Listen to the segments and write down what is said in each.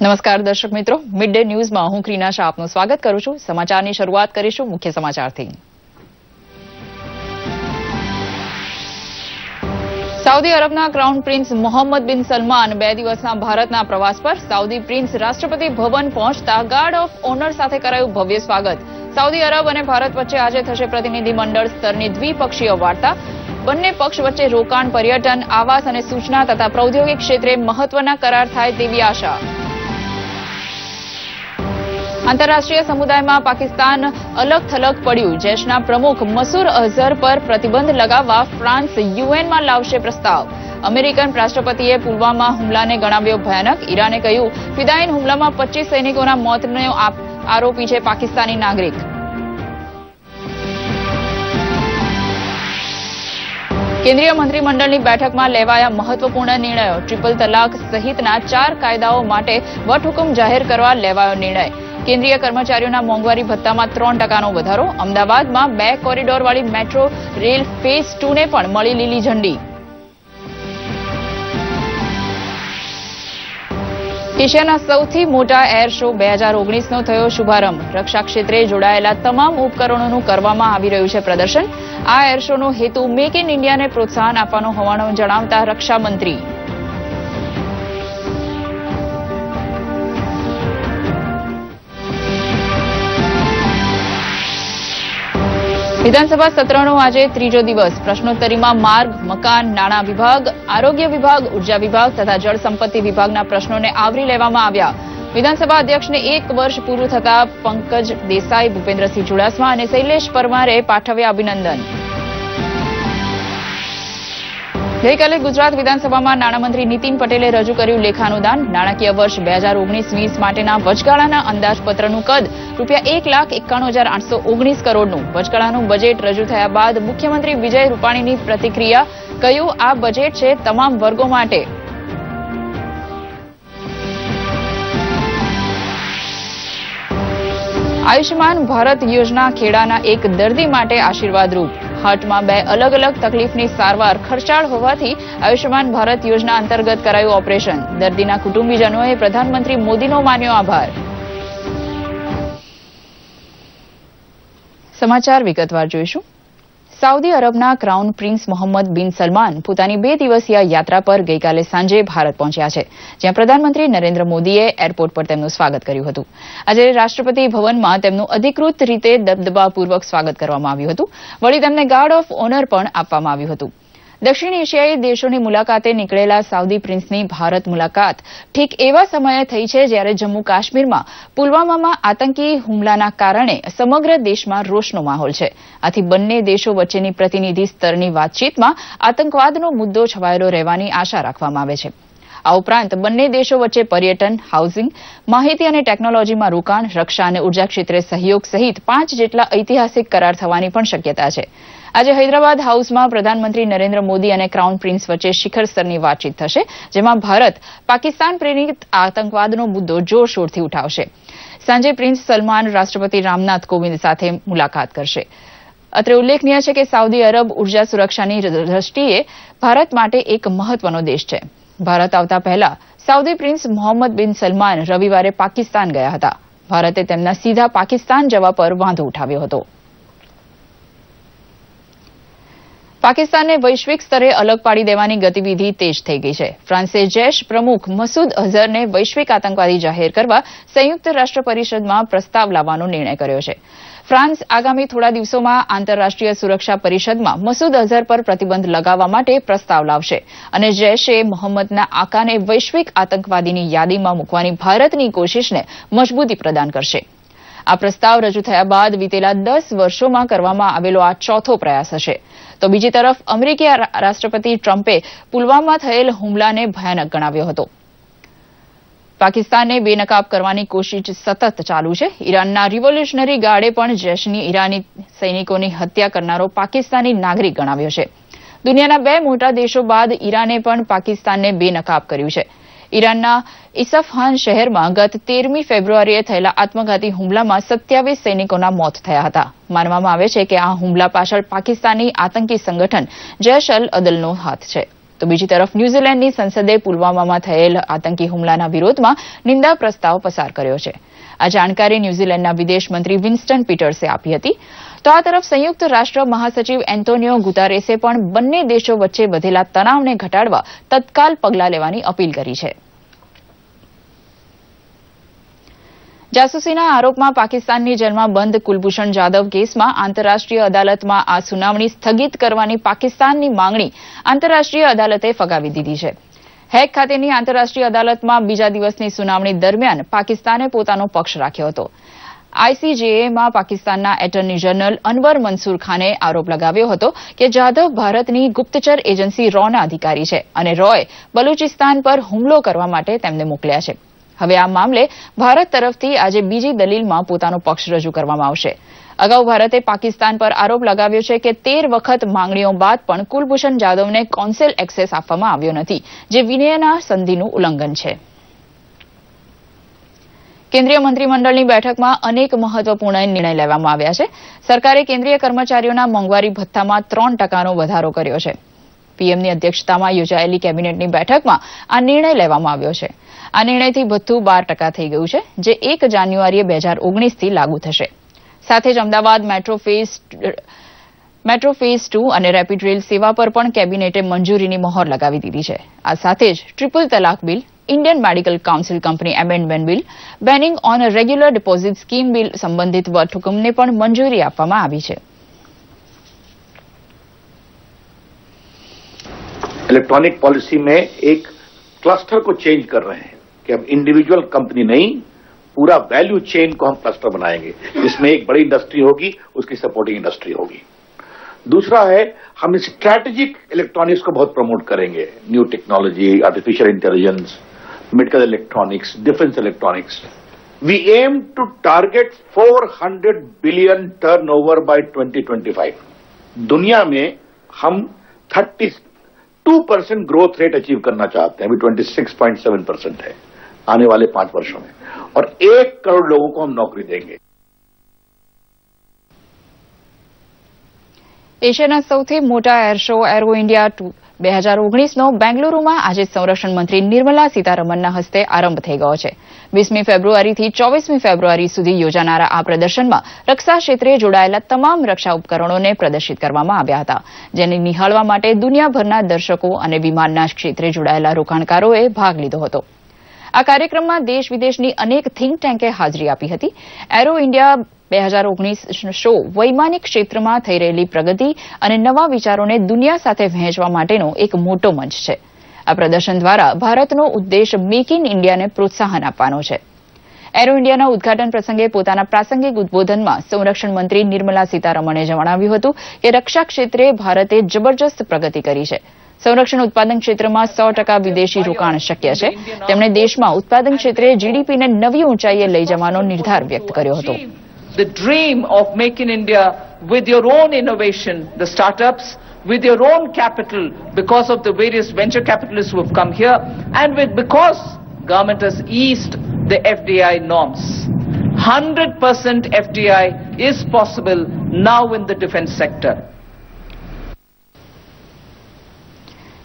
નમસ્કાર દર્શક મિત્રો, મિડ ડે ન્યૂઝમાં હું ક્રીના શાહ આપનું સ્વાગત કરું છું. સમાચારની શરૂઆત કરીશું મુખ્ય સમાચારથી. સાઉદી અરબના ક્રાઉન પ્રિન્સ મોહમ્મદ બિન સલમાન 2 દિવસના ભારતના પ્રવાસ પર. સાઉદી પ્રિન્સ રાષ્ટ્રપતિ ભવન પહોંચતા ગાર્ડ ઓફ ઓનર સાથે કરાયું ભવ્ય સ્વાગત. સાઉદી અરબ અને ભારત વચ્ચે આજે થશે પ્રતિનિધિમંડળ સ્તરની દ્વિપક્ષીય વાર્તા. બંને પક્ષ વચ્ચે રોકાણ, પર્યટન, આવાસ અને સૂચના તથા પ્રૌદ્યોગિક ક્ષેત્રે મહત્વના કરાર થાય તેવી આશા. આંતરરાષ્ટ્રીય સમુદાયમાં પાકિસ્તાન અલગ થલગ પડ્યું. જૈશના પ્રમુખ મસૂદ અઝહર પર પ્રતિબંધ લગાવવા ફ્રાન્સ યુએનમાં લાવશે પ્રસ્તાવ. અમેરિકન રાષ્ટ્રપતિએ પુલવામા હુમલાને ગણાવ્યો ભયાનક. ઈરાને કહ્યું ફિદાયીન હુમલામાં 25 સૈનિકોના મોતનો આરોપી છે પાકિસ્તાની નાગરિક. કેન્દ્રીય મંત્રીમંડળની બેઠકમાં લેવાયા મહત્વપૂર્ણ નિર્ણયો. ટ્રિપલ તલાક સહિતના 4 કાયદાઓ માટે વટહુકમ જાહેર કરવા લેવાયો નિર્ણય. કેન્દ્રીય કર્મચારીઓના મોંઘવારી ભથ્થામાં 3%નો વધારો. અમદાવાદમાં 2 કોરિડોરવાળી મેટ્રો રેલ ફેઝ 2ને પણ મળી લીલી ઝંડી. એશિયાના સૌથી મોટા એર શો 2019નો થયો શુભારંભ. રક્ષા ક્ષેત્રે જોડાયેલા તમામ ઉપકરણોનું કરવામાં આવી રહ્યું છે પ્રદર્શન. આ એર શોનો હેતુ મેક ઇન ઇન્ડિયાને પ્રોત્સાહન આપવાનો હોવાનું જણાવતા રક્ષામંત્રી. વિધાનસભા સત્રનો આજે ત્રીજો દિવસ. પ્રશ્નોત્તરીમાં માર્ગ, મકાન, નાણાં વિભાગ, આરોગ્ય વિભાગ, ઉર્જા વિભાગ તથા જળ સંપત્તિ વિભાગના પ્રશ્નોને આવરી લેવામાં આવ્યા. વિધાનસભા અધ્યક્ષને 1 વર્ષ પૂરું થતા પંકજ દેસાઈ, ભૂપેન્દ્રસિંહ ચુડાસમા અને શૈલેષ પરમારે પાઠવ્યા અભિનંદન. ગઈકાલે ગુજરાત વિધાનસભામાં નાણામંત્રી નીતિન પટેલે રજૂ કર્યું લેખાનુદાન. નાણાકીય વર્ષ 2019-20 માટેના વચગાળાના અંદાજપત્રનું કદ ₹1,91,819 કરોડનું. વચગાળાનું બજેટ રજૂ થયા બાદ મુખ્યમંત્રી વિજય રૂપાણીની પ્રતિક્રિયા. કહ્યું આ બજેટ છે તમામ વર્ગો માટે. આયુષ્યમાન ભારત યોજના ખેડાના એક દર્દી માટે આશીર્વાદરૂપ. હાર્ટમાં 2 અલગ અલગ તકલીફની સારવાર ખર્ચાળ હોવાથી આયુષ્યમાન ભારત યોજના અંતર્ગત કરાયું ઓપરેશન. દર્દીના કુટુંબીજનોએ પ્રધાનમંત્રી મોદીનો માન્યો આભાર. સમાચાર વિગતવાર જોઈશું. સાઉદી અરબના ક્રાઉન પ્રિન્સ મોહમ્મદ બિન સલમાન પોતાની 2 દિવસીય યાત્રા પર ગઈકાલે સાંજે ભારત પહોંચ્યા છે, જ્યાં પ્રધાનમંત્રી નરેન્દ્ર મોદીએ એરપોર્ટ પર તેમનું સ્વાગત કર્યું હતું. આજે રાષ્ટ્રપતિ ભવનમાં તેમનું અધિકૃત રીતે દબદબાપૂર્વક સ્વાગત કરવામાં આવ્યું હતું. વળી તેમને ગાર્ડ ઓફ ઓનર પણ આપવામાં આવ્યું હતું. દક્ષિણ એશિયાઈ દેશોની મુલાકાતે નીકળેલા સાઉદી પ્રિન્સની ભારત મુલાકાત ઠીક એવા સમયે થઈ છે જ્યારે જમ્મુ કાશ્મીરમાં પુલવામામાં આતંકી હુમલાના કારણે સમગ્ર દેશમાં રોષનો માહોલ છે. આથી બંને દેશો વચ્ચેની પ્રતિનિધિ સ્તરની વાતચીતમાં આતંકવાદનો મુદ્દો છવાયેલો રહેવાની આશા રાખવામાં આવે છે. આ ઉપરાંત બંને દેશો વચ્ચે પર્યટન, હાઉસિંગ, માહિતી અને ટેકનોલોજીમાં રોકાણ, રક્ષા અને ઉર્જા ક્ષેત્રે સહયોગ સહિત 5 જેટલા ઐતિહાસિક કરાર થવાની પણ શક્યતા છે. આજે હૈદરાબાદ હાઉસમાં પ્રધાનમંત્રી નરેન્દ્ર મોદી અને ક્રાઉન પ્રિન્સ વચ્ચે શિખર સ્તરની વાતચીત થશે, જેમાં ભારત પાકિસ્તાન પ્રેરિત આતંકવાદનો મુદ્દો જોરશોરથી ઉઠાવશે. સાંજે પ્રિન્સ સલમાન રાષ્ટ્રપતિ રામનાથ કોવિંદ સાથે મુલાકાત કરશે. અત્રે ઉલ્લેખનીય છે કે સાઉદી અરબ ઉર્જા સુરક્ષાની દ્રષ્ટિએ ભારત માટે એક મહત્વનો દેશ છે. ભારત આવતા પહેલા સાઉદી પ્રિન્સ મોહમ્મદ બિન સલમાન રવિવારે પાકિસ્તાન ગયા હતા. ભારતે તેમના સીધા પાકિસ્તાન જવા પર વાંધો ઉઠાવ્યો હતો. પાકિસ્તાનને વૈશ્વિક સ્તરે અલગ પાડી દેવાની ગતિવિધિ તેજ થઈ ગઈ છે. ફ્રાન્સે જૈશ પ્રમુખ મસૂદ અઝહરને વૈશ્વિક આતંકવાદી જાહેર કરવા સંયુક્ત રાષ્ટ્ર પરિષદમાં પ્રસ્તાવ લાવવાનો નિર્ણય કર્યો છે. ફ્રાન્સ આગામી થોડા દિવસોમાં આંતરરાષ્ટ્રીય સુરક્ષા પરિષદમાં મસૂદ અઝહર પર પ્રતિબંધ લગાવવા માટે પ્રસ્તાવ લાવશે અને જૈશે મોહમ્મદના આકાને વૈશ્વિક આતંકવાદીની યાદીમાં મૂકવાની ભારતની કોશિશને મજબૂતી પ્રદાન કરશે. આ પ્રસ્તાવ રજૂ થયા બાદ વિતેલા 10 વર્ષોમાં કરવામાં આવેલો આ ચોથો પ્રયાસ હશે. તો બીજી તરફ અમેરિકી રાષ્ટ્રપતિ ટ્રમ્પે પુલવામા થયેલ હુમલાને ભયાનક ગણાવ્યો હતો. પાકિસ્તાનને બેનકાબ કરવાની કોશિશ સતત ચાલુ છે. ઈરાનના રિવોલ્યુશનરી ગાર્ડે પણ જૈશની ઈરાની સૈનિકોની હત્યા કરનારો પાકિસ્તાની નાગરિક ગણાવ્યો છે. દુનિયાના 2 મોટા દેશો બાદ ઈરાને પણ પાકિસ્તાનને બેનકાબ કર્યું છે. ઈરાનના ઇસ્ફહાન શહેરમાં ગત 13મી ફેબ્રુઆરીએ થયેલા આત્મઘાતી હુમલામાં 27 સૈનિકોના મોત થયા હતા. માનવામાં આવે છે કે આ હુમલા પાછળ પાકિસ્તાની આતંકી સંગઠન જૈશ અલ અદલનો હાથ છે. તો બીજી તરફ ન્યૂઝીલેન્ડની સંસદે પુલવામામાં થયેલ આતંકી હુમલાના વિરોધમાં નિંદા પ્રસ્તાવ પસાર કર્યો છે. આ જાણકારી ન્યૂઝીલેન્ડના વિદેશ મંત્રી વિન્સ્ટન પીટર્સે આપી હતી. તો આ તરફ સંયુક્ત રાષ્ટ્ર મહાસચિવ એન્ટોનિયો ગુતારેસે પણ બંને દેશો વચ્ચે વધેલા તણાવને ઘટાડવા તત્કાલ પગલાં લેવાની અપીલ કરી છે. જાસૂસીના આરોપમાં પાકિસ્તાનની જેલમાં બંધ કુલભૂષણ જાધવ કેસમાં આંતરરાષ્ટ્રીય અદાલતમાં આ સુનાવણી સ્થગિત કરવાની પાકિસ્તાનની માંગણી આંતરરાષ્ટ્રીય અદાલતે ફગાવી દીધી છે. હેગ ખાતેની આંતરરાષ્ટ્રીય અદાલતમાં બીજા દિવસની સુનાવણી દરમિયાન પાકિસ્તાને પોતાનો પક્ષ રાખ્યો હતો. આઈસીજેમાં પાકિસ્તાનના એટર્ની જનરલ અનવર મનસુર ખાને આરોપ લગાવ્યો હતો કે જાધવ ભારતની ગુપ્તચર એજન્સી રોના અધિકારી છે અને રોએ બલુચિસ્તાન પર હુમલો કરવા માટે તેમને મોકલ્યા છે. હવે આ મામલે ભારત તરફથી આજે બીજી દલીલમાં પોતાનો પક્ષ રજૂ કરવામાં આવશે. અગાઉ ભારતે પાકિસ્તાન પર આરોપ લગાવ્યો છે કે 13 વખત માંગણીઓ બાદ પણ કુલભૂષણ જાધવને કોન્સેલ એક્સેસ આપવામાં આવ્યો નથી, જે વિનયના સંધિનું ઉલ્લંઘન છે. કેન્દ્રીય મંત્રીમંડળની બેઠકમાં અનેક મહત્વપૂર્ણ નિર્ણય લેવામાં આવ્યા છે. સરકારે કેન્દ્રીય કર્મચારીઓના મોંઘવારી ભથ્થામાં 3% વધારો કર્યો છે. પીએમની અધ્યક્ષતામાં યોજાયેલી કેબિનેટની બેઠકમાં આ નિર્ણય લેવામાં આવ્યો છે. આ નિર્ણયથી ભથ્થું 12% થઈ ગયું છે, જે 1 જાન્યુઆરી 2019થી લાગુ થશે. સાથે જ અમદાવાદ મેટ્રો ફેઝ 2 અને રેપિડ રેલ સેવા પર પણ કેબિનેટે મંજૂરીની મહોર લગાવી દીધી છે. આ સાથે જ ટ્રિપલ તલાક bill, Indian medical council company amendment bill, banning on regular deposit scheme bill સંબંધિત વટહુકમને પણ મંજૂરી આપવામાં આવી છે. इलेक्ट्रॉनिक पॉलिसी में एक क्लस्टर को चेंज कर रहे हैं कि अब इंडिविजुअल कंपनी नहीं, पूरा वैल्यू चेन को हम क्लस्टर बनाएंगे, जिसमें एक बड़ी इंडस्ट्री होगी, उसकी सपोर्टिंग इंडस्ट्री होगी. दूसरा है हम स्ट्रैटेजिक इलेक्ट्रॉनिक्स को बहुत प्रमोट करेंगे. New technology, artificial intelligence, medical electronics, defence electronics. We aim to target 400 billion turnover by 2025. दुनिया में हम 32% ग्रोथ रेट अचीव करना चाहते हैं. अभी 26.7% है आने वाले 5 वर्षों में, और 1 करोड़ लोगों को हम नौकरी देंगे. એશિયાના સૌથી મોટા એર શો એરો ઇન્ડિયા 2019નો બેંગલુરુમાં આજે સંરક્ષણ મંત્રી નિર્મલા સીતારમણના હસ્તે આરંભ થઈ ગયો છે. 20મી ફેબ્રુઆરીથી 24મી ફેબ્રુઆરી સુધી યોજાનારા આ પ્રદર્શનમાં રક્ષા ક્ષેત્રે જોડાયેલા તમામ રક્ષા ઉપકરણોને પ્રદર્શિત કરવામાં આવ્યા હતા, જેને નિહાળવા માટે દુનિયાભરના દર્શકો અને વિમાનના ક્ષેત્રે જોડાયેલા રોકાણકારોએ ભાગ લીધો હતો. આ કાર્યક્રમમાં દેશ વિદેશની અનેક થિંક ટેન્કે હાજરી આપી હતી. એરો ઇન્ડિયા 2019 શો વૈમાનિક ક્ષેત્રમાં થઈ રહેલી પ્રગતિ અને નવા વિચારોને દુનિયા સાથે વહેંચવા માટેનો એક મોટો મંચ છે. આ પ્રદર્શન દ્વારા ભારતનો ઉદ્દેશ મેક ઇન ઇન્ડિયાને પ્રોત્સાહન આપવાનો છે. એરો ઇન્ડિયાના ઉદઘાટન પ્રસંગે પોતાના પ્રાસંગિક ઉદબોધનમાં સંરક્ષણ મંત્રી નિર્મલા સીતારમણે જણાવ્યું હતું કે રક્ષા ક્ષેત્રે ભારતે જબરજસ્ત પ્રગતિ કરી છે. સંરક્ષણ ઉત્પાદન ક્ષેત્રમાં 100% વિદેશી રોકાણ શક્ય છે. તેમણે દેશમાં ઉત્પાદન ક્ષેત્રે જીડીપીને નવી ઊંચાઈએ લઈ જવાનો નિર્ધાર વ્યક્ત કર્યો હતો. The dream of Make in India with your own innovation, the startups, with your own capital because of the various venture capitalists who have come here, and because government has eased the FDI norms. 100% FDI is possible now in the defense sector.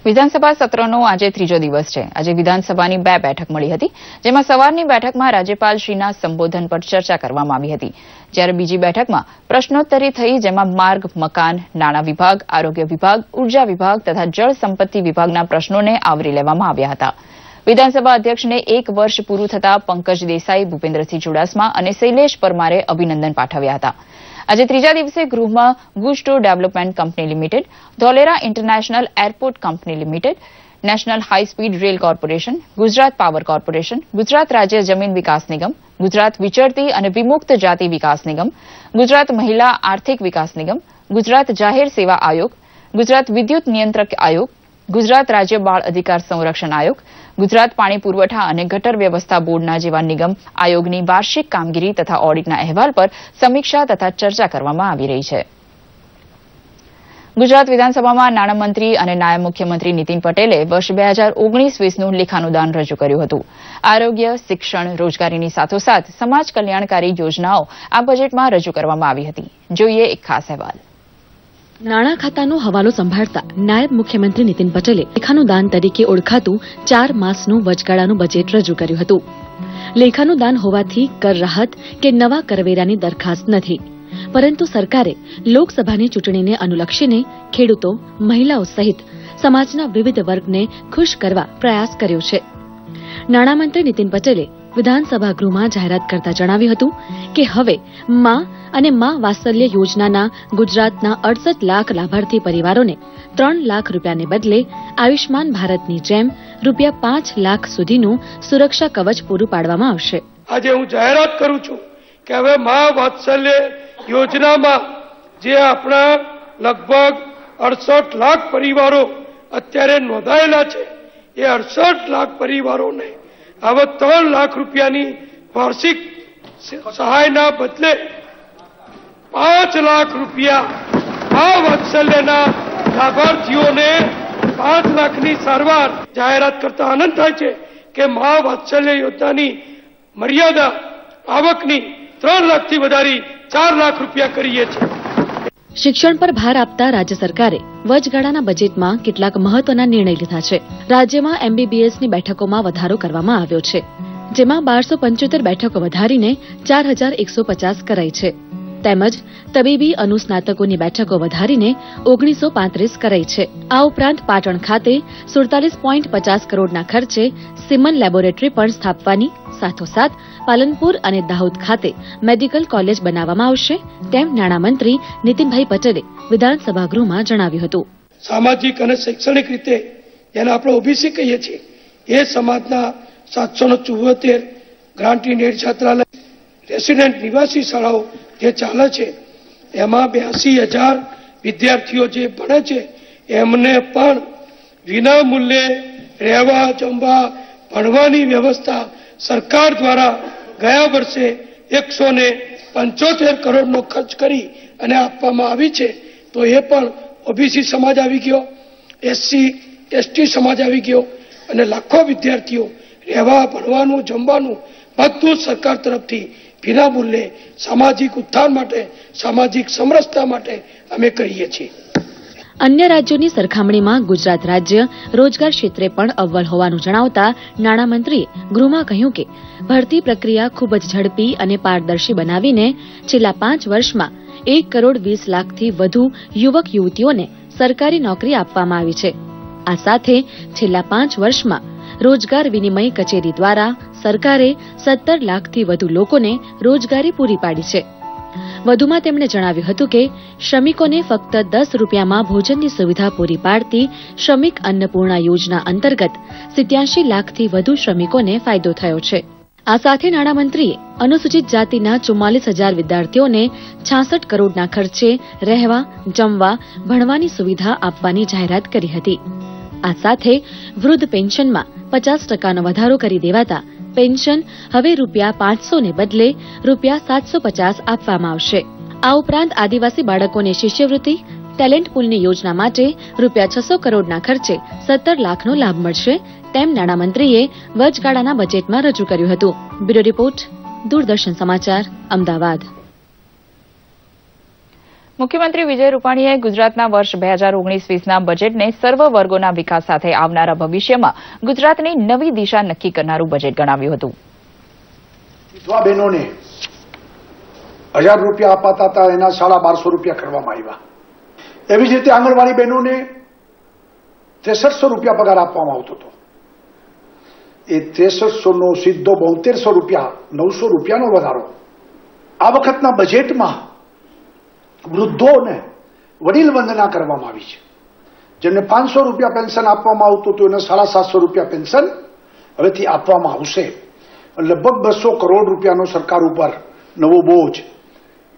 વિધાનસભા સત્રનો આજે ત્રીજો દિવસ છે. આજે વિધાનસભાની 2 બેઠક મળી હતી, જેમાં સવારની બેઠકમાં રાજ્યપાલશ્રીના સંબોધન પર ચર્ચા કરવામાં આવી હતી, જ્યારે બીજી બેઠકમાં પ્રશ્નોત્તરી થઈ, જેમાં માર્ગ, મકાન, નાણાં વિભાગ, આરોગ્ય વિભાગ, ઉર્જા વિભાગ તથા જળ સંપત્તિ વિભાગના પ્રશ્નોને આવરી લેવામાં આવ્યા હતા. વિધાનસભા અધ્યક્ષને 1 વર્ષ પૂરું થતા પંકજ દેસાઈ, ભૂપેન્દ્રસિંહ ચુડાસમા અને શૈલેષ પરમારે અભિનંદન પાઠવ્યા હતા. આજે ત્રીજા દિવસે ગૃહમાં ગુસ્ટો development company limited, Dholera international airport company limited, national high speed rail corporation, Gujarat power corporation, Gujarat રાજ્ય જમીન વિકાસ નિગમ, ગુજરાત વિચરતી અને વિમુક્ત જાતિ વિકાસ નિગમ, ગુજરાત મહિલા આર્થિક વિકાસ નિગમ, ગુજરાત જાહેર સેવા આયોગ, ગુજરાત વિદ્યુત નિયંત્રક આયોગ, ગુજરાત રાજ્ય બાળ અધિકાર સંરક્ષણ આયોગ, ગુજરાત પાણી પુરવઠા અને ગટર વ્યવસ્થા બોર્ડના જેવા નિગમ આયોગની વાર્ષિક કામગીરી તથા ઓડિટના અહેવાલ પર સમીક્ષા તથા ચર્ચા કરવામાં આવી રહી છે. ગુજરાત વિધાનસભામાં નાણામંત્રી અને નાયબ મુખ્યમંત્રી નીતિન પટેલે વર્ષ 2019-20નું લેખાનુદાન રજૂ કર્યું હતું. આરોગ્ય, શિક્ષણ, રોજગારીની સાથોસાથ સમાજ કલ્યાણકારી યોજનાઓ આ બજેટમાં રજૂ કરવામાં આવી હતી. જોઈએ એક ખાસ અહેવાલ. નાણાં ખાતાનો હવાલો સંભાળતા નાયબ મુખ્યમંત્રી નીતિન પટેલે લેખાનું દાન તરીકે ઓળખાતું 4 માસનું વચગાળાનું બજેટ રજૂ કર્યું હતું. લેખાનું દાન હોવાથી કર રાહત કે નવા કરવેરાની દરખાસ્ત નથી, પરંતુ સરકારે લોકસભાની ચૂંટણીને અનુલક્ષીને ખેડૂતો, મહિલાઓ સહિત સમાજના વિવિધ વર્ગને ખુશ કરવા પ્રયાસ કર્યો છે. નાણામંત્રી નીતિન પટેલે વિધાનસભા ગૃહમાં જાહેરાત કરતા જણાવ્યું હતું કે હવે મા અને મા વાત્સલ્ય યોજનાના ગુજરાતના 68 લાખ લાભાર્થી પરિવારોને 3 લાખ રૂપિયાને બદલે આયુષ્માન ભારતની જેમ રૂપિયા 5 લાખ સુધીનું સુરક્ષા કવચ પૂરું પાડવામાં આવશે. આજે હું જાહેરાત કરું છું કે હવે મા વાત્સલ્ય યોજનામાં જે આપણા લગભગ 68 લાખ પરિવારો અત્યારે નોંધાયેલા છે, એ 68 લાખ પરિવારોને હવે 3 લાખ રૂપિયાની વાર્ષિક સહાયના બદલે 5 લાખ રૂપિયા આ વાત્સલ્યના લાભાર્થીઓને 5 લાખની સારવાર જાહેરાત કરતા આનંદ થાય છે કે મા વાત્સલ્ય યોજનાની મર્યાદા આવકની 3 લાખથી વધારી 4 લાખ રૂપિયા કરીએ છીએ. શિક્ષણ પર ભાર આપતા રાજ્ય સરકારે વચગાળાના બજેટમાં કેટલાક મહત્વના નિર્ણય લીધા છે. રાજ્યમાં એમબીબીએસની બેઠકોમાં વધારો કરવામાં આવ્યો છે, જેમાં 1275 બેઠકો વધારીને 4150 કરાઈ છે. તેમજ તબીબી અનુસ્નાતકોની બેઠકો વધારીને 1935 કરાઈ છે. આ ઉપરાંત પાટણ ખાતે 47.50 કરોડના ખર્ચે સિમન લેબોરેટરી પણ સ્થાપવાની સાથોસાથ પાલનપુર અને દાહોદ ખાતે મેડિકલ કોલેજ બનાવવામાં આવશે, તેમ નાણામંત્રી નીતિનભાઈ પટેલે વિધાનસભા ગૃહમાં જણાવ્યું હતું. સામાજિક અને શૈક્ષણિક રીતે જેને આપણે ઓબીસી કહીએ છીએ, એ સમાજના 774 ગ્રાન્ટી નેટ છાત્રાલય, રેસિડેન્ટ નિવાસી શાળાઓ જે ચાલે છે, એમાં 82,000 વિદ્યાર્થીઓ જે ભણે છે એમને પણ વિના મૂલ્યે રહેવા, જમવા, ભણવાની વ્યવસ્થા સરકાર દ્વારા ગયા વર્ષે 175 કરોડનો ખર્ચ કરી અને આપવામાં આવી છે. તો એ પણ ઓબીસી સમાજ આવી ગયો, એસસી એસટી સમાજ આવી ગયો અને લાખો વિદ્યાર્થીઓ રહેવા, ભણવાનું, જમવાનું બધું સરકાર તરફથી વિના મૂલ્યે સામાજિક ઉત્થાન માટે, સામાજિક સમરસતા માટે અમે કરીએ છીએ. અન્ય રાજ્યોની સરખામણીમાં ગુજરાત રાજ્ય રોજગાર ક્ષેત્રે પણ અવ્વલ હોવાનું જણાવતા નાણામંત્રીએ ગૃહમાં કહ્યું કે ભરતી પ્રક્રિયા ખૂબ જ ઝડપી અને પારદર્શી બનાવીને છેલ્લા 5 વર્ષમાં 1 કરોડ 20 લાખથી વધુ યુવક યુવતીઓને સરકારી નોકરી આપવામાં આવી છે. આ સાથે છેલ્લા 5 વર્ષમાં રોજગાર વિનિમય કચેરી દ્વારા સરકારે 17 લાખથી વધુ લોકોને રોજગારી પૂરી પાડી છે. વધુમાં તેમણે જણાવ્યું હતું કે શ્રમિકોને ફક્ત 10 રૂપિયામાં ભોજનની સુવિધા પૂરી પાડતી શ્રમિક અન્નપૂર્ણા યોજના અંતર્ગત 87 લાખથી વધુ શ્રમિકોને ફાયદો થયો છે. આ સાથે નાણામંત્રીએ અનુસૂચિત જાતિના 44,000 વિદ્યાર્થીઓને 66 કરોડના ખર્ચે રહેવા, જમવા, ભણવાની સુવિધા આપવાની જાહેરાત કરી હતી. આ સાથે વૃદ્ધ પેન્શનમાં 50% વધારો કરી દેવાતા પેન્શન હવે ₹500 ને બદલે ₹750 આપવામાં આવશે. આ ઉપરાંત આદિવાસી બાળકોને શિષ્યવૃત્તિ, ટેલેન્ટ પુલની યોજના માટે ₹600 કરોડના ખર્ચે 17 લાખનો લાભ મળશે, તેમ નાણામંત્રીએ વચગાળાના બજેટમાં રજૂ કર્યું હતું. બ્યુરો રિપોર્ટ, દૂરદર્શન સમાચાર, અમદાવાદ. મુખ્યમંત્રી વિજય રૂપાણીએ ગુજરાતના વર્ષ 2019-20ના બજેટને સર્વ વર્ગોના વિકાસ સાથે આવનારા ભવિષ્યમાં ગુજરાતની નવી દિશા નક્કી કરનારું બજેટ ગણાવ્યું હતું. વિધવા બહેનોને 1000 રૂપિયા અપાતા હતા, એના 1250 રૂપિયા કરવામાં આવ્યા. એવી જ રીતે આંગણવાડી બહેનોને 6300 રૂપિયા પગાર આપવામાં આવતો હતો. એ 6300 નો સીધો 7200 રૂપિયા, 900 રૂપિયાનો વધારો આ વખતના બજેટમાં વૃદ્ધોને વડીલ વંદના કરવામાં આવી છે. જેમને 500 રૂપિયા પેન્શન આપવામાં આવતું હતું એને 750 રૂપિયા પેન્શન હવેથી આપવામાં આવશે. લગભગ 200 કરોડ રૂપિયાનો સરકાર ઉપર નવો બોજ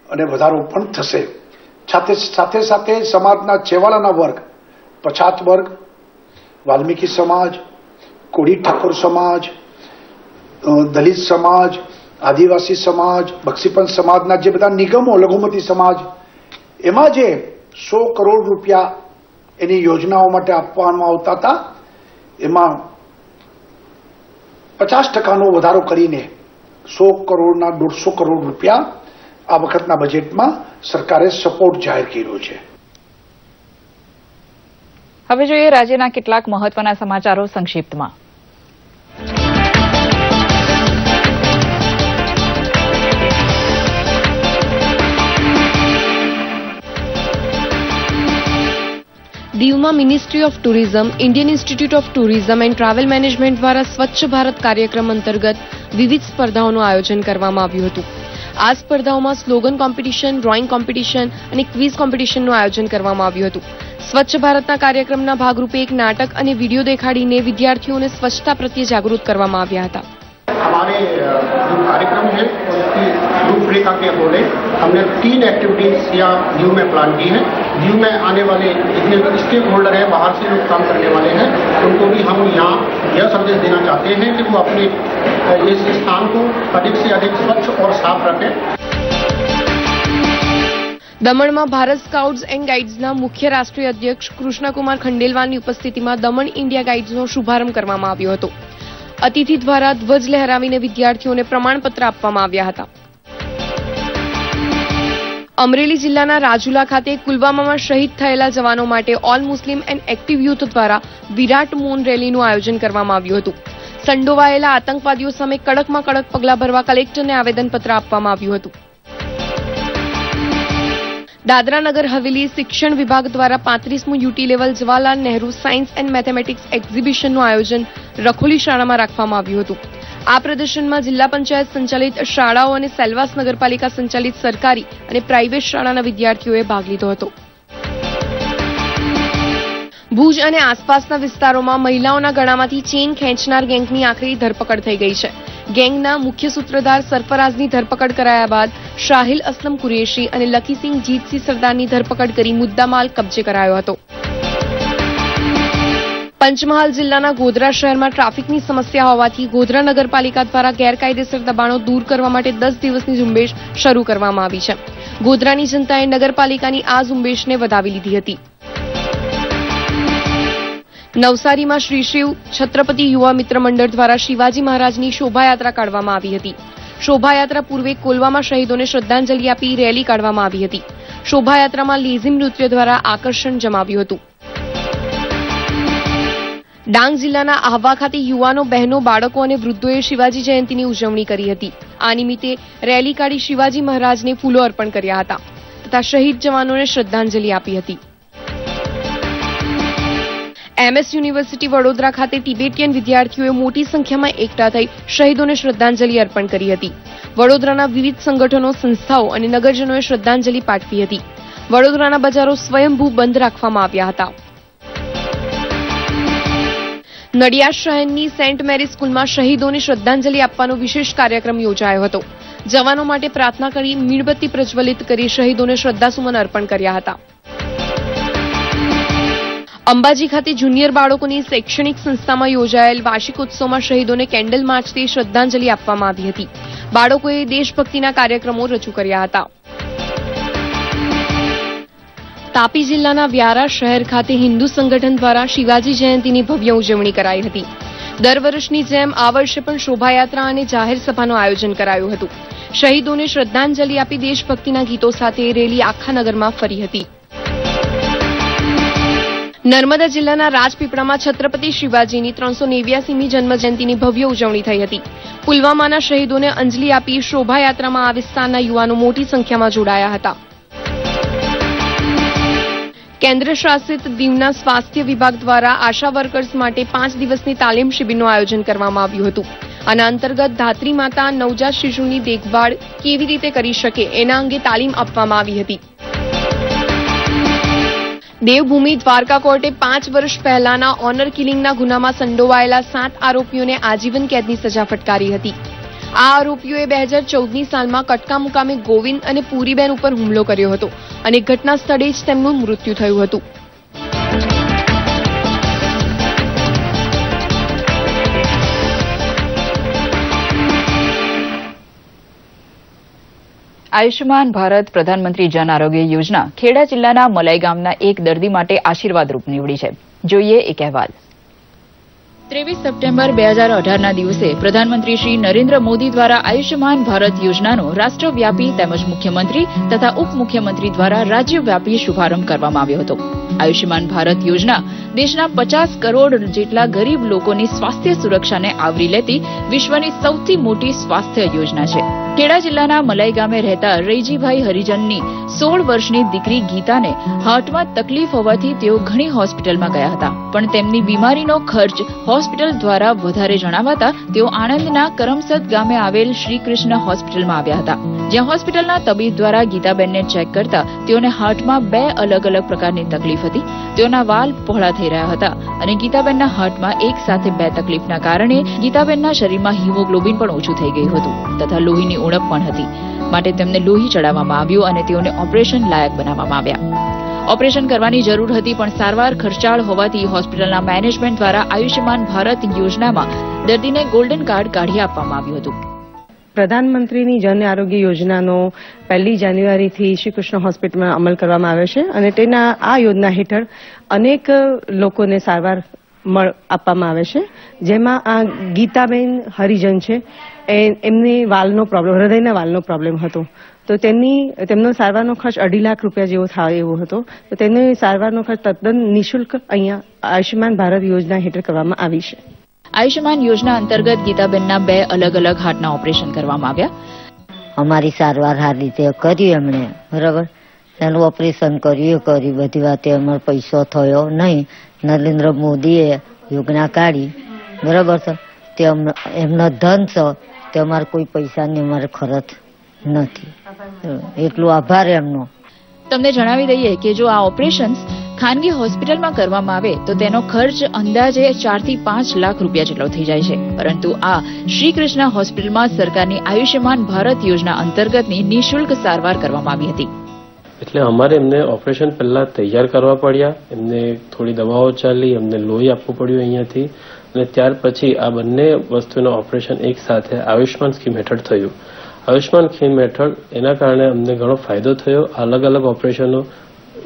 અને વધારો પણ થશે. સાથે સાથે સમાજના છેવાડાના વર્ગ, પછાત વર્ગ, વાલ્મીકી સમાજ, કોળી ઠાકોર સમાજ, દલિત સમાજ, આદિવાસી સમાજ, બક્ષીપંચ સમાજના જે બધા નિગમો, લઘુમતી સમાજ, એમાં જે 100 કરોડ રૂપિયા એની યોજનાઓ માટે આપવામાં આવતા હતા, એમાં 50%નો વધારો કરીને 100 કરોડના 150 કરોડ રૂપિયા આ વખતના બજેટમાં સરકારે સપોર્ટ જાહેર કર્યો છે. હવે જોઈએ રાજ્યના કેટલાક મહત્વના સમાચારો સંક્ષિપ્તમાં. દીવમાં ministry of tourism, Indian institute of tourism and travel management દ્વારા સ્વચ્છ ભારત કાર્યક્રમ અંતર્ગત વિવિધ સ્પર્ધાઓનું આયોજન કરવામાં આવ્યું હતું. આ સ્પર્ધાઓમાં સ્લોગન કોમ્પિટિશન, ડ્રોઈંગ કોમ્પિટિશન અને ક્વિઝ કોમ્પિટિશનનું આયોજન કરવામાં આવ્યું હતું. સ્વચ્છ ભારતના કાર્યક્રમના ભાગરૂપે એક નાટક અને વિડીયો દેખાડીને વિદ્યાર્થીઓને સ્વચ્છતા પ્રત્યે જાગૃત કરવામાં આવ્યા હતા. हमारे जो कार्यक्रम है उसकी रूपरेखा के अकॉर्डिंग हमने 3 एक्टिविटीज या दीव में प्लान की है. दीव में आने वाले जितने स्टेक होल्डर हैं, बाहर से लोग काम करने वाले हैं, उनको भी हम यहाँ यह संदेश देना चाहते हैं कि वो अपने इस स्थान को अधिक से अधिक स्वच्छ और साफ रखें. દમણમાં ભારત સ્કાઉટ્સ એન્ડ ગાઈડ્સના મુખ્ય રાષ્ટ્રીય અધ્યક્ષ કૃષ્ણકુમાર ખંડેલવાલની ઉપસ્થિતિમાં દમણ ઇન્ડિયા ગાઈડ્સનો શુભારંભ કરવામાં આવ્યો હતો. અતિથિ દ્વારા ધ્વજ લહેરાવીને વિદ્યાર્થીઓને પ્રમાણપત્ર આપવામાં આવ્યા હતા. અમરેલી જિલ્લાના રાજુલા ખાતે પુલવામામાં શહીદ થયેલા જવાનો માટે all Muslim and active youth દ્વારા વિરાટ મૌન રેલીનું આયોજન કરવામાં આવ્યું હતું. સંડોવાયેલા આતંકવાદીઓ સામે કડકમાં કડક પગલાં ભરવા કલેક્ટરને આવેદનપત્ર આપવામાં આવ્યું હતું. દાદરા નગર હવેલી શિક્ષણ વિભાગ દ્વારા 35મું UT level Jawaharlal Nehru science and mathematics એક્ઝિબિશનનું આયોજન રખોલી શાળામાં રાખવામાં આવ્યું હતું. આ પ્રદર્શનમાં જિલ્લા પંચાયત સંચાલિત શાળાઓ અને સેલવાસ નગરપાલિકા સંચાલિત સરકારી અને પ્રાઇવેટ શાળાના વિદ્યાર્થીઓએ ભાગ લીધો હતો. ભુજ અને આસપાસના વિસ્તારોમાં મહિલાઓના ગળામાંથી ચેઇન ખેંચનાર ગેંગની આખરી ધરપકડ થઈ ગઈ છે. ગેંગના મુખ્ય સૂત્રધાર સરફરાઝની ધરપકડ કરાયા બાદ શાહિલ અસલમ કુરેશી અને લકીસિંહ જીતસિંહ સરદારની ધરપકડ કરી મુદ્દામાલ કબજે કરાયો હતો. પંચમહાલ જિલ્લાના ગોધરા શહેરમાં ટ્રાફિકની સમસ્યા હોવાથી ગોધરા નગરપાલિકા દ્વારા ગેરકાયદેસર દબાણો દૂર કરવા માટે 10 દિવસની ઝુંબેશ શરૂ કરવામાં આવી છે. ગોધરાની જનતાએ નગરપાલિકાની આ ઝુંબેશને વધાવી લીધી હતી. નવસારીમાં શ્રી શિવ છત્રપતિ યુવા મિત્ર મંડળ દ્વારા શિવાજી મહારાજની શોભાયાત્રા કાઢવામાં આવી હતી. શોભાયાત્રા પૂર્વે કોલવામાં શહીદોને શ્રદ્ધાંજલિ આપી રેલી કાઢવામાં આવી હતી. શોભાયાત્રામાં લેઝિમ નૃત્ય દ્વારા આકર્ષણ જમાવ્યું હતું. ડાંગ જિલ્લાના આહવા ખાતે યુવાનો, બહેનો, બાળકો અને વૃદ્ધોએ શિવાજી જયંતિની ઉજવણી કરી હતી. આ નિમિત્તે રેલી કાઢી શિવાજી મહારાજને ફૂલો અર્પણ કર્યા હતા તથા શહીદ જવાનોને શ્રદ્ધાંજલિ આપી હતી. MS યુનિવર્સિટી વડોદરા ખાતે ટિબેટિયન વિદ્યાર્થીઓએ મોટી સંખ્યામાં એકઠા થઈ શહીદોને શ્રદ્ધાંજલિ અર્પણ કરી હતી. વડોદરાના વિવિધ સંગઠનો, સંસ્થાઓ અને નગરજનોએ શ્રદ્ધાંજલિ પાઠવી હતી. વડોદરાના બજારો સ્વયંભૂ બંધ રાખવામાં આવ્યા હતા. નડિયાદ શહેરની સેન્ટ મેરી સ્કૂલમાં શહીદોને શ્રદ્ધાંજલિ આપવાનો વિશેષ કાર્યક્રમ યોજાયો હતો. જવાનો માટે પ્રાર્થના કરી મીણબત્તી પ્રજ્વલિત કરી શહીદોને શ્રદ્ધાસુમન અર્પણ કર્યા હતા. અંબાજી ખાતે જુનિયર બાળકોની શૈક્ષણિક સંસ્થામાં યોજાયેલ વાર્ષિકોત્સવમાં શહીદોને કેન્ડલ માર્ચથી શ્રદ્ધાંજલિ આપવામાં આવી હતી. બાળકોએ દેશભક્તિના કાર્યક્રમો રજૂ કર્યા હતા. તાપી જિલ્લાના વ્યારા શહેર ખાતે હિન્દુ સંગઠન દ્વારા શિવાજી જયંતિની ભવ્ય ઉજવણી કરાઈ હતી. દર વર્ષની જેમ આ વર્ષે પણ શોભાયાત્રા અને જાહેર સભાનું આયોજન કરાયું હતું. શહીદોને શ્રદ્ધાંજલિ આપી દેશભક્તિના ગીતો સાથે રેલી આખા નગરમાં ફરી હતી. નર્મદા જિલ્લાના રાજપીપળામાં છત્રપતિ શિવાજીની 389મી જન્મજયંતિની ભવ્ય ઉજવણી થઈ હતી. પુલવામાના શહીદોને અંજલિ આપી શોભાયાત્રામાં આ વિસ્તારના યુવાનો મોટી સંખ્યામાં જોડાયા હતા. કેન્દ્ર શાસિત દીવના સ્વાસ્થ્ય વિભાગ દ્વારા આશા વર્કર્સ માટે 5 દિવસની તાલીમ શિબિરનું આયોજન કરવામાં આવ્યું હતું. આના અંતર્ગત ધાત્રી માતા નવજાત શિશુની દેખભાળ કેવી રીતે કરી શકે એના અંગે તાલીમ આપવામાં આવી હતી. દેવભૂમિ દ્વારકા કોર્ટે 5 વર્ષ પહેલાના ઓનર કિલિંગના ગુનામાં સંડોવાયેલા 7 આરોપીઓને આજીવન કેદની સજા ફટકારી હતી. આ આરોપીઓએ 2014ની સાલમાં કટકા મુકામે ગોવિંદ અને પૂરીબેન ઉપર હુમલો કર્યો હતો અને ઘટના સ્થળે જ તેમનું મૃત્યુ થયું હતું. આયુષ્યમાન ભારત પ્રધાનમંત્રી જન આરોગ્ય યોજના ખેડા જિલ્લાના મલાઈ ગામના એક દર્દી માટે આશીર્વાદરૂપ નીવડી છે. જોઈએ એક અહેવાલ. 23 સપ્ટેમ્બર 2018ના દિવસે પ્રધાનમંત્રી શ્રી નરેન્દ્ર મોદી દ્વારા આયુષ્યમાન ભારત યોજનાનો રાષ્ટ્રવ્યાપી તેમજ મુખ્યમંત્રી તથા ઉપમુખ્યમંત્રી દ્વારા રાજ્યવ્યાપી શુભારંભ કરવામાં આવ્યો હતો. આયુષ્યમાન ભારત યોજના દેશના 50 કરોડ જેટલા ગરીબ લોકોની સ્વાસ્થ્ય સુરક્ષાને આવરી લેતી વિશ્વની સૌથી મોટી સ્વાસ્થ્ય યોજના છે. ખેડા જિલ્લાના મલાઈ ગામે રહેતા રૈજીભાઈ હરિજનની 16 વર્ષની દીકરી ગીતાને હાર્ટમાં તકલીફ હોવાથી તેઓ ઘણી હોસ્પિટલમાં ગયા હતા, પણ તેમની બીમારીનો ખર્ચ હોસ્પિટલ દ્વારા વધારે જણાવાતા તેઓ આણંદના કરમસદ ગામે આવેલ શ્રીકૃષ્ણ હોસ્પિટલમાં આવ્યા હતા, જ્યાં હોસ્પિટલના તબીબ દ્વારા ગીતાબેનને ચેક કરતા તેઓને હાર્ટમાં 2 અલગ અલગ પ્રકારની તકલીફ હતી. તેઓના વાલ પહોળા થઈ રહ્યા હતા અને ગીતાબેનના હાર્ટમાં એક સાથે 2 તકલીફના કારણે ગીતાબેનના શરીરમાં હિમોગ્લોબિન પણ ઓછું થઈ ગયું હતું તથા લોહીની ઉણપ પણ હતી. માટે તેમને લોહી ચડાવવામાં આવ્યું અને તેઓને ઓપરેશન લાયક બનાવવામાં આવ્યા. ઓપરેશન કરવાની જરૂર હતી, પણ સારવાર ખર્ચાળ હોવાથી હોસ્પિટલના મેનેજમેન્ટ દ્વારા આયુષ્યમાન ભારત યોજનામાં દર્દીને ગોલ્ડન કાર્ડ કાઢી આપવામાં આવ્યું હતું. પ્રધાનમંત્રીની જન આરોગ્ય યોજનાનો 1 જાન્યુઆરીથી શ્રી કૃષ્ણ હોસ્પિટલમાં અમલ કરવામાં આવ્યો છે અને તેના આ યોજના હેઠળ અનેક લોકોને સારવાર આપવામાં આવે છે, જેમાં આ ગીતાબેન હરિજન છે. એમને હૃદયના વાલનો પ્રોબ્લેમ હતો, તો તેમનો સારવારનો ખર્ચ 2.5 લાખ રૂપિયા જેવો થાય એવો હતો. તો તેની સારવારનો ખર્ચ તદ્દન નિઃશુલ્ક અહીંયા આયુષ્યમાન ભારત યોજના હેઠળ કરવામાં આવી છે. આયુષ્યમાન યોજના અંતર્ગત ગીતાબેનના 2 અલગ અલગ હાર્ટના ઓપરેશન કરવામાં આવ્યા. અમારી સારવાર સારી રીતે કરી એમણે, બરાબર. એનું ઓપરેશન કર્યું બધી વાતે અમારો પૈસો થયો નહીં. નરેન્દ્ર મોદીએ યોજના કાઢી, બરાબર છે. તે એમનો ધન છે, તે અમારે કોઈ પૈસાની અમારે ખર્ચ નથી. એટલું આભાર એમનો. તમને જણાવી દઈએ કે જો આ ઓપરેશન્સ ખાનગી હોસ્પિટલમાં કરવામાં આવે તો તેનો ખર્ચ અંદાજે 4 થી 5 લાખ રૂપિયા જેટલો થઈ જાય છે, પરંતુ આ શ્રીકૃષ્ણ હોસ્પિટલમાં સરકારની આયુષ્યમાન ભારત યોજના અંતર્ગતની નિઃશુલ્ક સારવાર કરવામાં આવી હતી. એટલે અમારે એમને ઓપરેશન પહેલા તૈયાર કરવા પડ્યા, એમને થોડી દવાઓ ચાલી, એમને લોહી આપવું પડ્યું અહીંયાથી, અને ત્યાર પછી આ બંને વસ્તુનું ઓપરેશન એક સાથે આયુષ્યમાન સ્કીમ હેઠળ થયું. આયુષ્યમાન સ્કીમ હેઠળ એના કારણે અમને ઘણો ફાયદો થયો. અલગ અલગ ઓપરેશનો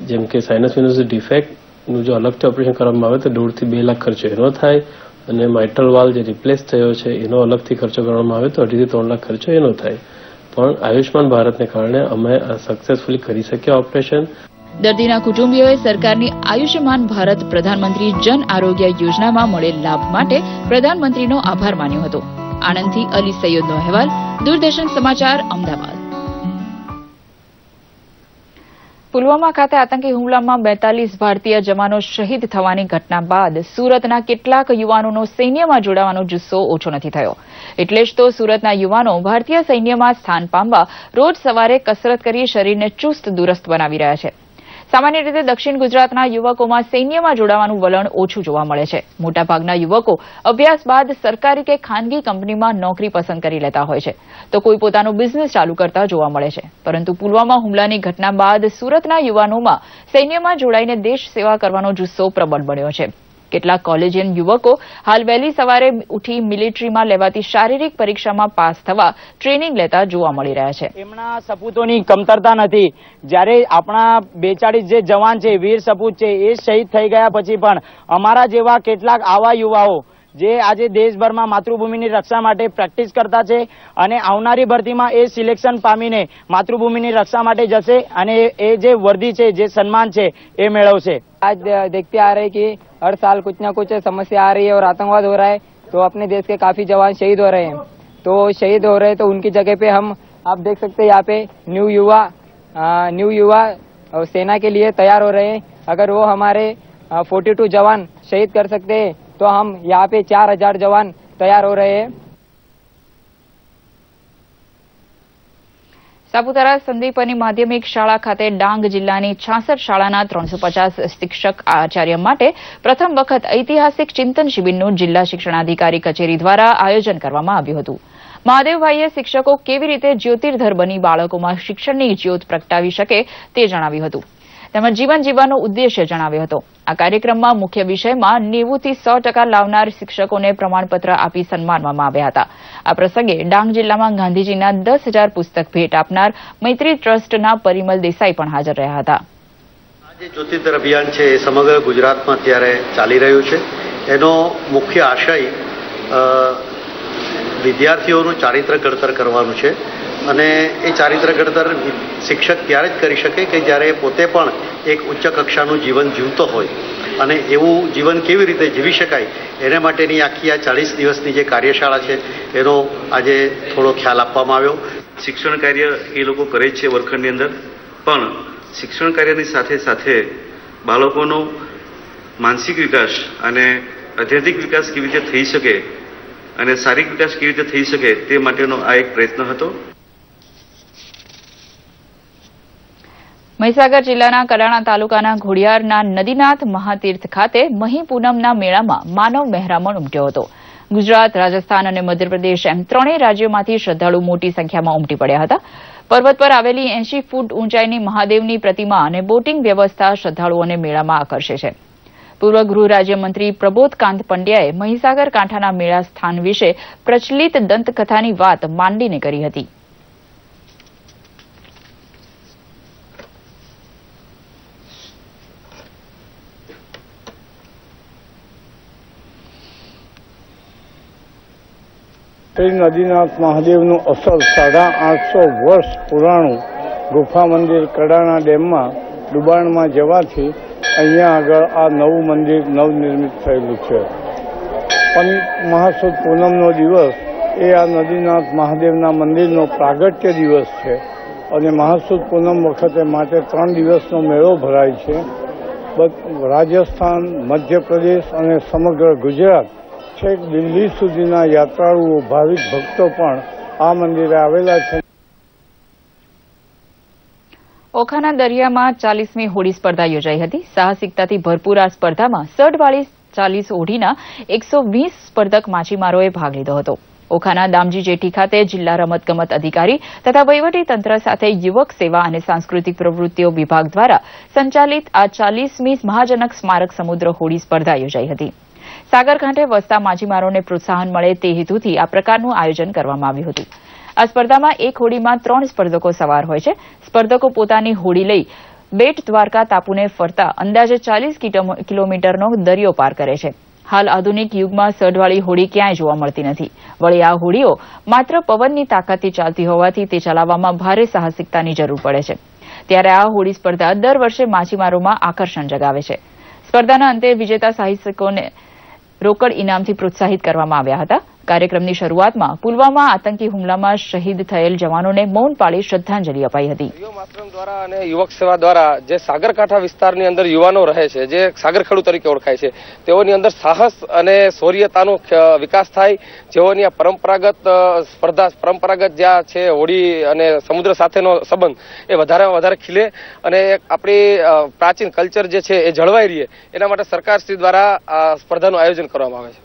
જેમ કે સાઇનસ વેનસ ડિફેક્ટનું જો અલગથી ઓપરેશન કરવામાં આવે તો 1.5 થી 2 લાખ ખર્ચો એનો થાય, અને માઇટ્રલ વાલ્વ જે રિપ્લેસ થયો છે એનો અલગથી ખર્ચો કરવામાં આવે તો 2.5 થી 3 લાખ ખર્ચો એનો થાય. પણ આયુષ્યમાન ભારતને કારણે અમે સક્સેસફુલી કરી શક્યા ઓપરેશન. દર્દીના કુટુંબીઓએ સરકારની આયુષ્યમાન ભારત પ્રધાનમંત્રી જન આરોગ્ય યોજનામાં મળેલ લાભ માટે પ્રધાનમંત્રીનો આભાર માન્યો હતો. આણંદથી અલી સૈયદનો અહેવાલ, દૂરદર્શન સમાચાર, અમદાવાદ. પુલવામા ખાતે આતંકી હુમલામાં 42 ભારતીય જવાનો શહીદ થવાની ઘટના બાદ સુરતના કેટલાક યુવાનોનો સૈન્યમાં જોડાવાનો જુસ્સો ઓછો નથી થયો. એટલે જ તો સુરતના યુવાનો ભારતીય સૈન્યમાં સ્થાન પામવા રોજ સવારે કસરત કરી શરીરને ચુસ્ત દુરસ્ત બનાવી રહ્યા છે. સામાન્ય રીતે દક્ષિણ ગુજરાતના યુવકોમાં સૈન્યમાં જોડાવાનું વલણ ઓછું જોવા મળે છે. મોટાભાગના યુવકો અભ્યાસ બાદ સરકારી કે ખાનગી કંપનીમાં નોકરી પસંદ કરી લેતા હોય છે, તો કોઈ પોતાનો બિઝનેસ ચાલુ કરતા જોવા મળે છે. પરંતુ પુલવામા હુમલાની ઘટના બાદ સુરતના યુવાનોમાં સૈન્યમાં જોડાઈને દેશ સેવા કરવાનો જુસ્સો પ્રબળ બન્યો છે. કેટલાક કોલેજિયન યુવકો હાલ વહેલી સવારે ઉઠી મિલિટરીમાં લેવાતી શારીરિક પરીક્ષામાં પાસ થવા ટ્રેનિંગ લેતા જોવા મળી રહ્યા છે. એમના સપૂતોની કમતરતા નથી. જ્યારે આપણા 42 જે જવાન છે, વીર સપૂત છે, એ શહીદ થઈ ગયા પછી પણ અમારા જેવા કેટલાક આવા યુવાઓ જે આજે દેશભરમાં માતૃભૂમિની રક્ષા માટે પ્રેક્ટિસ કરતા છે અને આવનારી ભરતીમાં એ સિલેક્શન પામીને માતૃભૂમિની રક્ષા માટે જશે અને એ જે વર્દી છે, જે સન્માન છે, એ મેળવશે. आज देखते आ रहे हैं कि हर साल कुछ ना कुछ समस्या आ रही है और आतंकवाद हो रहा है, तो अपने देश के काफी जवान शहीद हो रहे हैं. तो शहीद हो रहे हैं तो उनकी जगह पे हम आप देख सकते हैं यहाँ पे न्यू युवा सेना के लिए तैयार हो रहे हैं. अगर वो हमारे 42 जवान शहीद कर सकते हैं तो हम यहाँ पे 4000 जवान तैयार हो रहे हैं. સાપુતારા સંદીપની માધ્યમિક શાળા ખાતે ડાંગ જિલ્લાની 66 શાળાના 350 શિક્ષક આચાર્ય માટે પ્રથમ વખત ઐતિહાસિક ચિંતન શિબિરનું જિલ્લા શિક્ષણાધિકારી કચેરી દ્વારા આયોજન કરવામાં આવ્યું હતું. મહાદેવભાઈએ શિક્ષકો કેવી રીતે જ્યોતિર્ધર બની બાળકોમાં શિક્ષણની જ્યોત પ્રગટાવી શકે તે જણાવ્યું હતું. તેમજ જીવન જીવવાનો ઉદ્દેશ્ય જણાવ્યો હતો. આ કાર્યક્રમમાં મુખ્ય વિષયમાં 90 થી 100% લાવનાર શિક્ષકોને પ્રમાણપત્ર આપી સન્માનવામાં આવ્યા હતા. આ પ્રસંગે ડાંગ જિલ્લામાં ગાંધીજીના 10,000 પુસ્તક ભેટ આપનાર મૈત્રી ટ્રસ્ટના પરિમલ દેસાઈ પણ હાજર રહ્યા હતા. આજે જ્યોતિર્ધર અભિયાન છે એ સમગ્ર ગુજરાતમાં અત્યારે ચાલી રહ્યું છે. એનો મુખ્ય આશય વિદ્યાર્થીઓનું ચારિત્ર ઘડતર કરવાનું છે અને એ ચારિત્ર ઘડતર શિક્ષક ત્યારે જ કરી શકે કે જ્યારે પોતે પણ એક ઉચ્ચ કક્ષાનું જીવન જીવતો હોય અને એવું જીવન કેવી રીતે જીવી શકાય એને માટેની આખી આ 40 દિવસની જે કાર્યશાળા છે એનો આજે થોડો ખ્યાલ આપવામાં આવ્યો. શિક્ષણ કાર્ય એ લોકો કરે છે વર્ગખંડની અંદર, પણ શિક્ષણ કાર્યની સાથે સાથે બાળકોનો માનસિક વિકાસ અને આધ્યાત્મિક વિકાસ કેવી રીતે થઈ શકે અને શારીરિક વિકાસ કેવી રીતે થઈ શકે તે માટેનો આ એક પ્રયત્ન હતો. મહીસાગર જિલ્લાના કડાણા તાલુકાના ઘોડિયારના નદીનાથ મહાતીર્થ ખાતે મહી પૂનમના મેળામાં માનવ મહેરામણ ઉમટ્યો હતો. ગુજરાત, રાજસ્થાન અને મધ્યપ્રદેશ એમ ત્રણેય રાજ્યોમાંથી શ્રદ્ધાળુ મોટી સંખ્યામાં ઉમટી પડ્યા હતા. પર્વત પર આવેલી 80 ફૂટ ઊંચાઈની મહાદેવની પ્રતિમા અને બોટિંગ વ્યવસ્થા શ્રદ્ધાળુઓને મેળામાં આકર્ષે છે. પૂર્વ ગૃહ રાજ્યમંત્રી પ્રબોધકાંત પંડ્યાએ મહીસાગર કાંઠાના મેળા સ્થાન વિશે પ્રચલિત દંતકથાની વાત માંડીને કરી હતી. શ્રી નદીનાથ મહાદેવનું અસલ 850 વર્ષ પુરાણું ગુફા મંદિર કડાણા ડેમમાં ડુબાણમાં જવાથી અહીંયા આગળ આ નવું મંદિર નવનિર્મિત થયેલું છે. પણ મહાસુદ પૂનમનો દિવસ એ આ નદીનાથ મહાદેવના મંદિરનો પ્રાગટ્ય દિવસ છે અને મહાસુદ પૂનમ વખતે માટે 3 દિવસનો મેળો ભરાય છે. રાજસ્થાન, મધ્યપ્રદેશ અને સમગ્ર ગુજરાત છેક દિલ્હી સુધીના યાત્રાળુઓ, ભાવિક ભક્તો પણ આ મંદિરે આવેલા છે. ઓખાના દરિયામાં 40મી હોડી સ્પર્ધા યોજાઈ હતી. સાહસિકતાથી ભરપૂર આ સ્પર્ધામાં સઢવાળી 40 ઓઢીના 120 સ્પર્ધક માછીમારોએ ભાગ લીધો હતો. ઓખાના દામજી જેઠી ખાતે જિલ્લા રમતગમત અધિકારી તથા વહીવટી તંત્ર સાથે યુવક સેવા અને સાંસ્કૃતિક પ્રવૃત્તિઓ વિભાગ દ્વારા સંચાલિત આ 40મી મહાજનક સ્મારક સમુદ્ર હોડી સ્પર્ધા યોજાઈ હતી. સાગરકાંઠે વસતા માછીમારોને પ્રોત્સાહન મળે તે હેતુથી આ પ્રકારનું આયોજન કરવામાં આવ્યું હતું. આ સ્પર્ધામાં એક હોડીમાં 3 સ્પર્ધકો સવાર હોય છે. સ્પર્ધકો પોતાની હોડી લઈ બેટ દ્વારકા ટાપુને ફરતા અંદાજે 40 કિલોમીટરનો દરિયો પાર કરે છે. હાલ આધુનિક યુગમાં સઢવાળી હોડી ક્યાંય જોવા મળતી નથી. વળી આ હોડીઓ માત્ર પવનની તાકાતથી ચાલતી હોવાથી તે ચલાવવામાં ભારે સાહસિકતાની જરૂર પડે છે. ત્યારે આ હોડી સ્પર્ધા દર વર્ષે માછીમારોમાં આકર્ષણ જગાવે છે. સ્પર્ધાના અંતે વિજેતા સાહસિકોને રોકડ ઇનામથી પ્રોત્સાહિત કરવામાં આવ્યા હતા. કાર્યક્રમની શરૂઆતમાં પુલવામા આતંકી હુમલામાં શહીદ થયેલ જવાનોને મૌન પાળી શ્રદ્ધાંજલિ અપાઈ હતી. દ્વારા અને યુવક સેવા દ્વારા જે સાગરકાંઠા વિસ્તારની અંદર યુવાનો રહે છે, જે સાગરખેડુ તરીકે ઓળખાય છે, તેઓની અંદર સાહસ અને શૌર્યતાનો વિકાસ થાય. જેઓની આ પરંપરાગત જ્યાં છે હોડી અને સમુદ્ર સાથેનો સંબંધ એ વધારે ખીલે અને આપણી પ્રાચીન કલ્ચર જે છે એ જળવાઈ રહે એના માટે સરકારશ્રી દ્વારા આ સ્પર્ધાનું આયોજન કરવામાં આવે છે.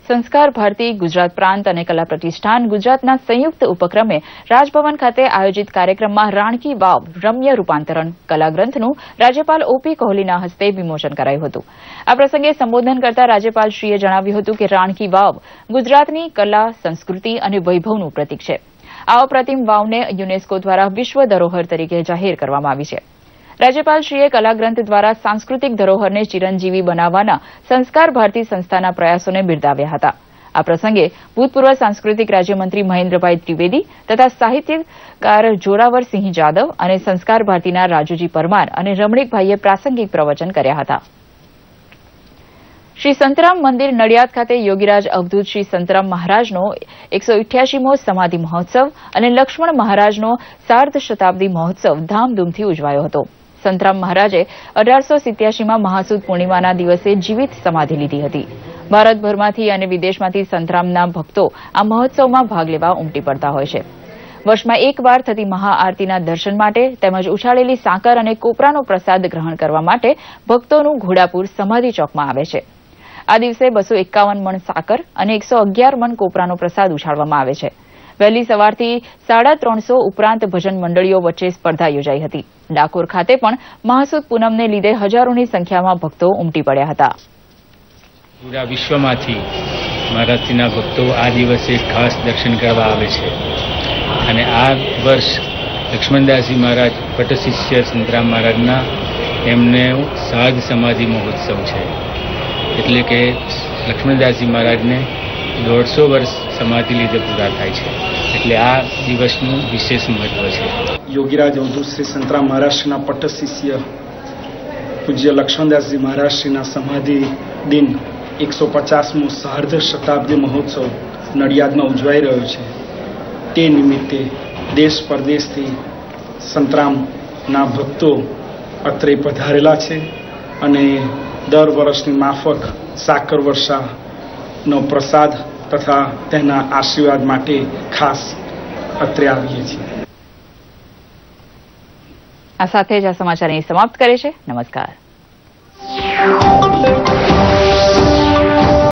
સંસ્કાર ભારતી, ગુજરાત પ્રાંત અને કલા પ્રતિષ્ઠાન ગુજરાતના સંયુક્ત ઉપક્રમે રાજભવન ખાતે આયોજિત કાર્યક્રમમાં રાણકી વાવ રમ્ય રૂપાંતરણ કલાગ્રંથનું રાજ્યપાલ ઓપી કોહલીના હસ્તે વિમોચન કરાયું હતું. આ પ્રસંગે સંબોધન કરતા રાજ્યપાલશ્રીએ જણાવ્યું હતું કે રાણકી વાવ ગુજરાતની કલા, સંસ્કૃતિ અને વૈભવનું પ્રતીક છે. આ અપ્રતિમ વાવને યુનેસ્કો દ્વારા વિશ્વ ધરોહર તરીકે જાહેર કરવામાં આવી છે. રાજ્યપાલશ્રીએ કલાગ્રંથ દ્વારા સાંસ્કૃતિક ધરોહરને ચિરંજીવી બનાવવાના સંસ્કાર ભારતી સંસ્થાના પ્રયાસોને બિરદાવ્યા હતા. આ પ્રસંગે ભૂતપૂર્વ સાંસ્કૃતિક રાજ્યમંત્રી મહેન્દ્રભાઈ ત્રિવેદી તથા સાહિત્યકાર જોરાવરસિંહ જાદવ અને સંસ્કાર ભારતીના રાજુજી પરમાર અને રમણીકભાઈએ પ્રાસંગિક પ્રવચન કર્યા હતા. શ્રી સંતરામ મંદિર નડિયાદ ખાતે યોગીરાજ અવધૂત શ્રી સંતરામ મહારાજનો 188મો સમાધિ મહોત્સવ અને લક્ષ્મણ મહારાજનો સાર્ધ શતાબ્દી મહોત્સવ ધામધૂમથી ઉજવાયો હતો. સંતરામ મહારાજે 1887માં મહાસુદ પૂર્ણિમાના દિવસે જીવિત સમાધિ લીધી હતી. ભારતભરમાંથી અને વિદેશમાંથી સંતરામના ભક્તો આ મહોત્સવમાં ભાગ લેવા ઉમટી પડતા હોય છે. વર્ષમાં એકવાર થતી મહાઆરતીના દર્શન માટે તેમજ ઉછાળેલી સાકર અને કોપરાનો પ્રસાદ ગ્રહણ કરવા માટે ભક્તોનું ઘોડાપુર સમાધિ ચોકમાં આવે છે. આ દિવસે 251 મણ સાકર અને 111 મણ કોપરાનો પ્રસાદ ઉછાળવામાં આવે છે. વહેલી સવારથી 350 ઉપરાંત ભજન મંડળીઓ વચ્ચે સ્પર્ધા યોજાઈ હતી. ડાકોર ખાતે પણ મહાસુદ પૂનમને લીધે હજારોની સંખ્યામાં ભક્તો ઉમટી પડ્યા હતા. પૂરા વિશ્વમાંથી મહારાજશ્રીના ભક્તો આ દિવસે ખાસ દર્શન કરવા આવે છે અને આ વર્ષ લક્ષ્મણદાસજી મહારાજ પટશિષ્ય સંતરામ મહારાજના એમને સાધ સમાધિ મહોત્સવ છે. એટલે કે લક્ષ્મણદાસજી મહારાજને 150 વર્ષ સમાધિ લીધે પૂરા થાય છે. એટલે આ દિવસનું વિશેષ મહત્વ છે. યોગીરાજ અવધૂત શ્રી સંતરામ મહારાજશ્રીના પટ્ટ શિષ્ય પૂજ્ય લક્ષ્મણદાસજી મહારાજશ્રીના સમાધિ દિન 150મો સહર્ધ શતાબ્દી મહોત્સવ નડિયાદમાં ઉજવાઈ રહ્યો છે. તે નિમિત્તે દેશ પરદેશથી સંતરામના ભક્તો અત્રે પધારેલા છે અને દર વર્ષની માફક સાકર વર્ષાનો પ્રસાદ તથા તેના આશીર્વાદ માટે ખાસ અત્રે આવીએ છીએ. આ સાથે જ આ સમાચારની સમાપ્ત કરે છે. નમસ્કાર.